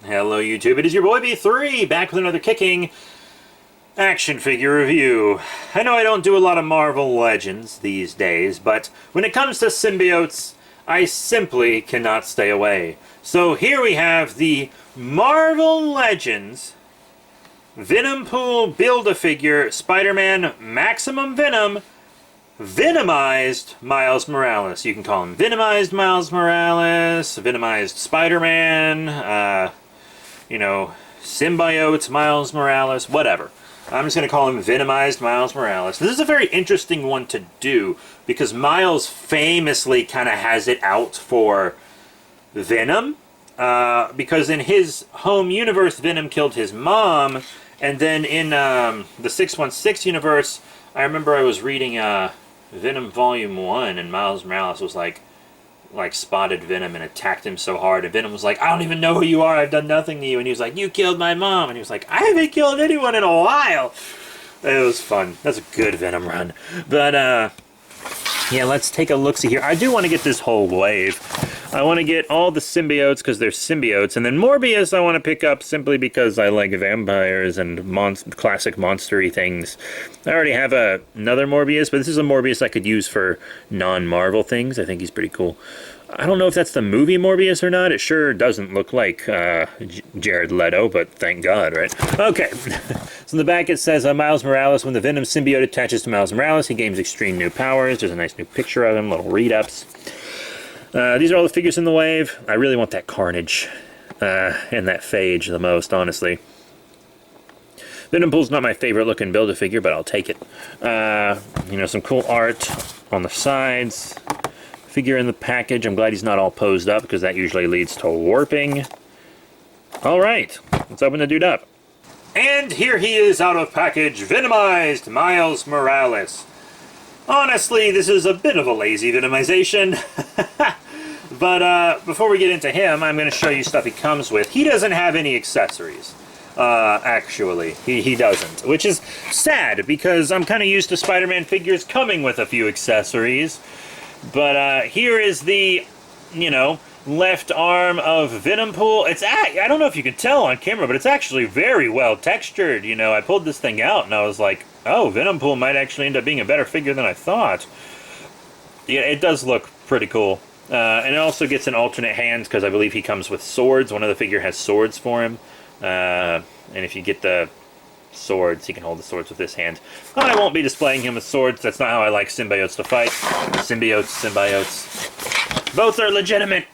Hello YouTube, it is your boy B3, back with another kicking action figure review. I know I don't do a lot of Marvel Legends these days, but when it comes to symbiotes, I simply cannot stay away. So here we have the Marvel Legends Venompool Build-A-Figure Spider-Man Maximum Venom Venomized Miles Morales. You can call him Venomized Miles Morales, Venomized Spider-Man, Symbiote Miles Morales, whatever. I'm just going to call him Venomized Miles Morales. This is a very interesting one to do, because Miles famously kind of has it out for Venom, because in his home universe, Venom killed his mom, and then in the 616 universe, I remember I was reading Venom Volume 1, and Miles Morales was like spotted Venom and attacked him so hard, and Venom was like, I don't even know who you are, I've done nothing to you, and he was like, you killed my mom, and he was like, I haven't killed anyone in a while. It was fun. That's a good Venom run. But yeah, let's take a look-see here. I do want to get this whole wave. I want to get all the symbiotes because they're symbiotes, and then Morbius I want to pick up simply because I like vampires and classic monster-y things. I already have another Morbius, but this is a Morbius I could use for non-Marvel things. I think he's pretty cool. I don't know if that's the movie Morbius or not. It sure doesn't look like Jared Leto, but thank God, right? Okay. So in the back it says, Miles Morales, when the Venom symbiote attaches to Miles Morales, he gains extreme new powers. There's a nice new picture of him, little read-ups. These are all the figures in the wave. I really want that Carnage and that Phage the most, honestly. Venompool's not my favorite looking Build-A-Figure, but I'll take it. Some cool art on the sides. Figure in the package. I'm glad he's not all posed up, because that usually leads to warping. Alright, let's open the dude up. And here he is out of package, Venomized Miles Morales. Honestly, this is a bit of a lazy Venomization. But before we get into him, I'm going to show you stuff he comes with. He doesn't have any accessories. Actually. He doesn't. Which is sad, because I'm kind of used to Spider-Man figures coming with a few accessories. But here is the, left arm of Venompool. I don't know if you can tell on camera, but it's actually very well textured. I pulled this thing out and I was like, oh, Venompool might actually end up being a better figure than I thought. Yeah, it does look pretty cool. And it also gets an alternate hand, because I believe he comes with swords. One of the figure has swords for him. And if you get the swords, he can hold the swords with this hand. I won't be displaying him with swords. That's not how I like symbiotes to fight. Symbiotes. Both are legitimate.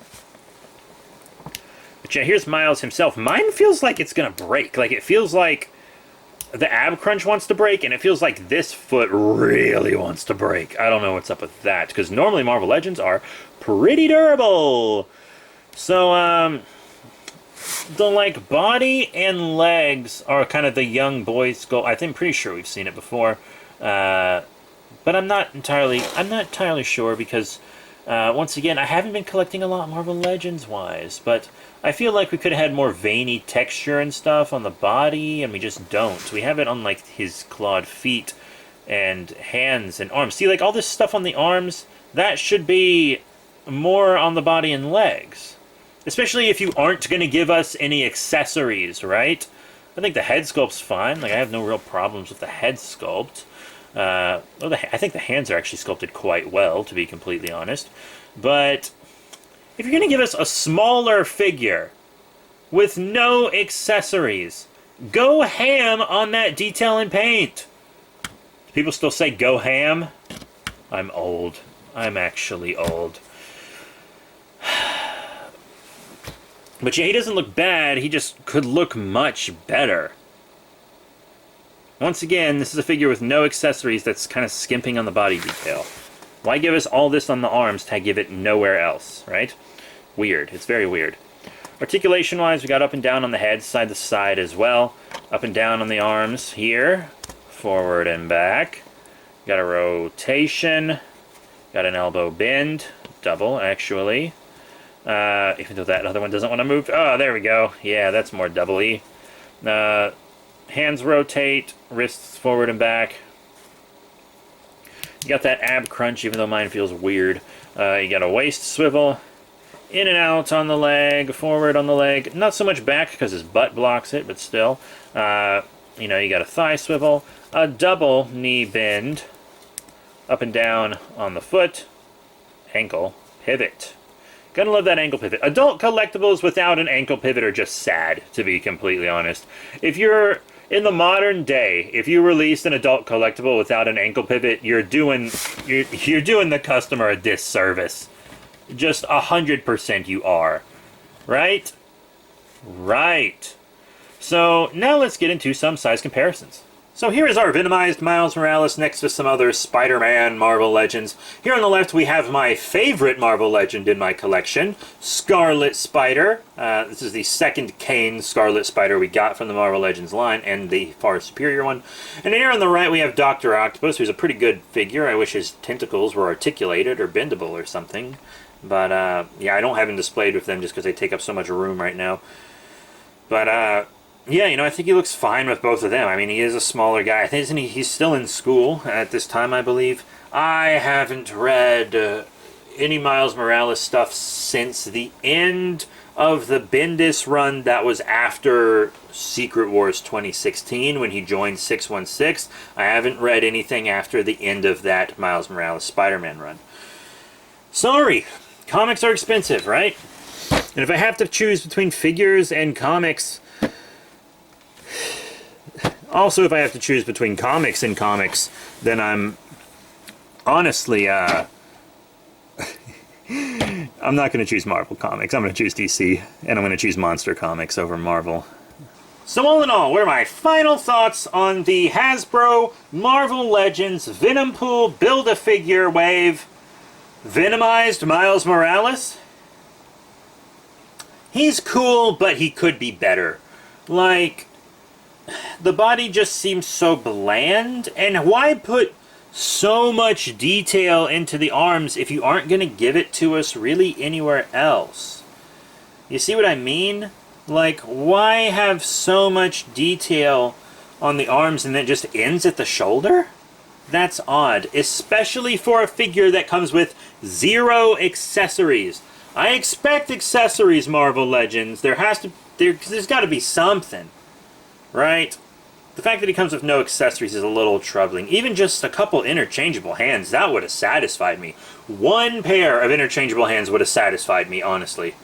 But yeah, here's Miles himself. Mine feels like it's gonna break. Like, it feels like the ab crunch wants to break, and it feels like this foot really wants to break. I don't know what's up with that, because normally Marvel Legends are pretty durable. So, the body and legs are kind of the young boy skull. I'm pretty sure we've seen it before, but I'm not entirely sure, because once again, I haven't been collecting a lot Marvel Legends wise, but I feel like we could have had more veiny texture and stuff on the body, and we just don't. We have it on his clawed feet and hands and arms. See, all this stuff on the arms, that should be more on the body and legs. Especially if you aren't going to give us any accessories, right? I think the head sculpt's fine. I have no real problems with the head sculpt. I think the hands are actually sculpted quite well, to be completely honest. But if you're going to give us a smaller figure with no accessories, go ham on that detail and paint. People still say go ham? I'm old. I'm actually old. But yeah, he doesn't look bad, he just could look much better. Once again, this is a figure with no accessories that's kind of skimping on the body detail. Why give us all this on the arms to give it nowhere else, right? Weird. It's very weird. Articulation-wise, we got up and down on the head, side to side as well. Up and down on the arms here. Forward and back. Got a rotation. Got an elbow bend. Double, actually. Even though that other one doesn't want to move. Oh, there we go. Yeah, that's more double-y. Hands rotate, wrists forward and back. You got that ab crunch, even though mine feels weird. You got a waist swivel, in and out on the leg, forward on the leg. Not so much back because his butt blocks it, but still. You know, you got a thigh swivel, a double knee bend, up and down on the foot, ankle pivot. Gonna love that ankle pivot. Adult collectibles without an ankle pivot are just sad, to be completely honest. If you're in the modern day, if you released an adult collectible without an ankle pivot, you're doing the customer a disservice. Just 100% you are. Right? Right. So now let's get into some size comparisons. So here is our Venomized Miles Morales next to some other Spider-Man Marvel Legends. Here on the left we have my favorite Marvel Legend in my collection, Scarlet Spider. This is the second Kane Scarlet Spider we got from the Marvel Legends line, and the far superior one. And here on the right we have Dr. Octopus, who's a pretty good figure. I wish his tentacles were articulated or bendable or something. But yeah, I don't have him displayed with them just because they take up so much room right now. But yeah, you know, I think he looks fine with both of them. I mean, he is a smaller guy. I think he's still in school at this time, I believe. I haven't read any Miles Morales stuff since the end of the Bendis run that was after Secret Wars 2016 when he joined 616. I haven't read anything after the end of that Miles Morales Spider-Man run. Sorry, comics are expensive, right? And if I have to choose between figures and comics... Also, if I have to choose between comics and comics, then I'm honestly, I'm not going to choose Marvel Comics. I'm going to choose DC, and I'm going to choose Monster Comics over Marvel. So all in all, what are my final thoughts on the Hasbro Marvel Legends Venompool Build-A-Figure Wave Venomized Miles Morales? He's cool, but he could be better. Like... the body just seems so bland, and why put so much detail into the arms if you aren't going to give it to us really anywhere else? You see what I mean? Like, why have so much detail on the arms and then it just ends at the shoulder? That's odd, especially for a figure that comes with 0 accessories. I expect accessories, Marvel Legends. There's got to be something. Right? The fact that he comes with no accessories is a little troubling. Even just a couple interchangeable hands, that would have satisfied me. One pair of interchangeable hands would have satisfied me, honestly.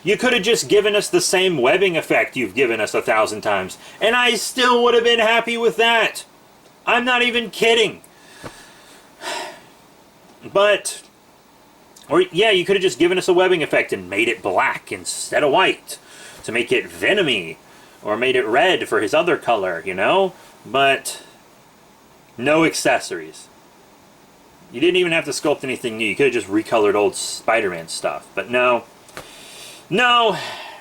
You could have just given us the same webbing effect you've given us 1,000 times, and I still would have been happy with that. I'm not even kidding. But, or yeah, you could have just given us a webbing effect and made it black instead of white to make it venomy. Or made it red for his other color, you know? But no accessories. You didn't even have to sculpt anything new. You could have just recolored old Spider-Man stuff. But no. No.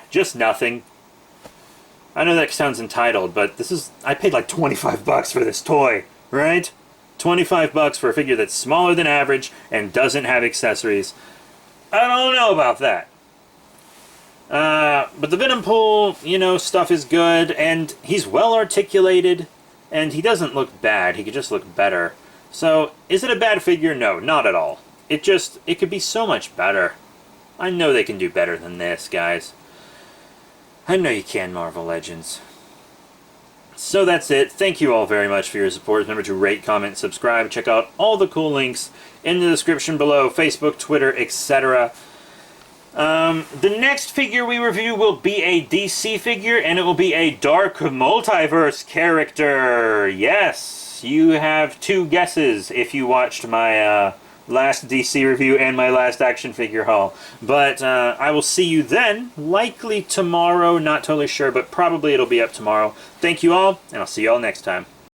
Just nothing. I know that sounds entitled, but this is... I paid like $25 for this toy, right? $25 for a figure that's smaller than average and doesn't have accessories. I don't know about that. But the Venompool, you know, stuff is good, and he's well articulated, and he doesn't look bad. He could just look better. So, is it a bad figure? No, not at all. It could be so much better. I know they can do better than this, guys. I know you can, Marvel Legends. So that's it. Thank you all very much for your support. Remember to rate, comment, subscribe. Check out all the cool links in the description below. Facebook, Twitter, etc. The next figure we review will be a DC figure, and it will be a Dark Multiverse character. Yes, you have 2 guesses if you watched my last DC review and my last action figure haul. But I will see you then, likely tomorrow, not totally sure, but probably it'll be up tomorrow. Thank you all, and I'll see you all next time.